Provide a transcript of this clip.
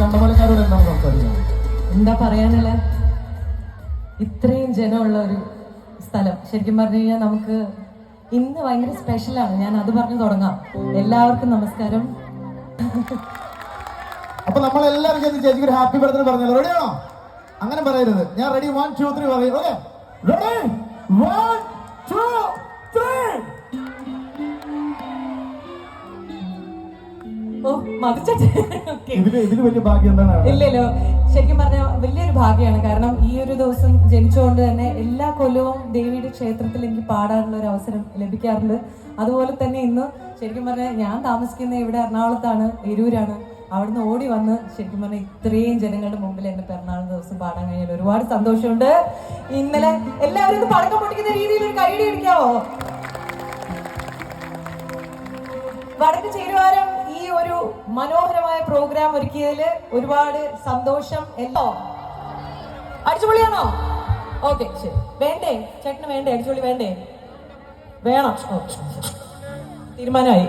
കണ്ടമലക്കാരോട് എന്താണ് സംസാരിക്കുന്നത്? എന്താ പറയാനുള്ള, ഇത്രയും ജനമുള്ള ഒരു സ്ഥലം ശരിക്കും പറഞ്ഞു കഴിഞ്ഞാൽ നമുക്ക് ഇന്ന് ഭയങ്കര സ്പെഷ്യലാണ്. ഞാൻ അത് പറഞ്ഞു തുടങ്ങാം. എല്ലാവർക്കും നമസ്കാരം. അപ്പൊ നമ്മളെല്ലാവരും ചേർന്ന് ചേച്ചിക്ക് ഒരു ഹാപ്പി ബർത്ത്ഡേ പറഞ്ഞല്ലോ. റെഡിയാണോ? അങ്ങനെ പറയരുത്. ഞാൻ റെഡി 1 2 3 പറയും. Okay, ready 1 2 3. ഓ മതിച്ചിട്ട് ഇതില് വലിയ ഭാഗ്യം എന്താണ്? ഇല്ലല്ലോ, ശരിക്കും പറഞ്ഞാൽ വലിയൊരു ഭാഗ്യമാണ്. കാരണം ഈ ഒരു ദിവസം ജനിച്ചുകൊണ്ട് തന്നെ എല്ലാ കൊല്ലവും ദേവിയുടെ ക്ഷേത്രത്തിൽ എനിക്ക് പാടാനുള്ള ഒരു അവസരം ലഭിക്കാറുണ്ട്. അതുപോലെ തന്നെ ഇന്ന് ശരിക്കും പറഞ്ഞാൽ ഞാൻ താമസിക്കുന്ന ഇവിടെ എറണാകുളത്താണ്, എരൂരാണ്. അവിടുന്ന് ഓടി വന്ന് ശരിക്കും പറഞ്ഞാൽ ഇത്രയും ജനങ്ങളുടെ മുമ്പിൽ എന്റെ പിറന്നാൾ ദിവസം പാടാൻ കഴിഞ്ഞാൽ ഒരുപാട് സന്തോഷമുണ്ട്. ഇന്നലെ എല്ലാവരും പടക്കം പൊട്ടിക്കുന്ന രീതിയിൽ ഒരു കൈയടി അടിക്കാവോ? വടക്ക് ചേരുവാരം ഈ ഒരു മനോഹരമായ പ്രോഗ്രാം ഒരുക്കിയതിൽ ഒരുപാട് സന്തോഷം. എല്ലോ അടിച്ചുപൊളിയാണോ? ഓക്കെ, ശരി. വേണ്ടേ ചേട്ടന്? വേണ്ടേ അടിച്ചുപൊളി? വേണ്ടേ? വേണം. തീരുമാനമായി.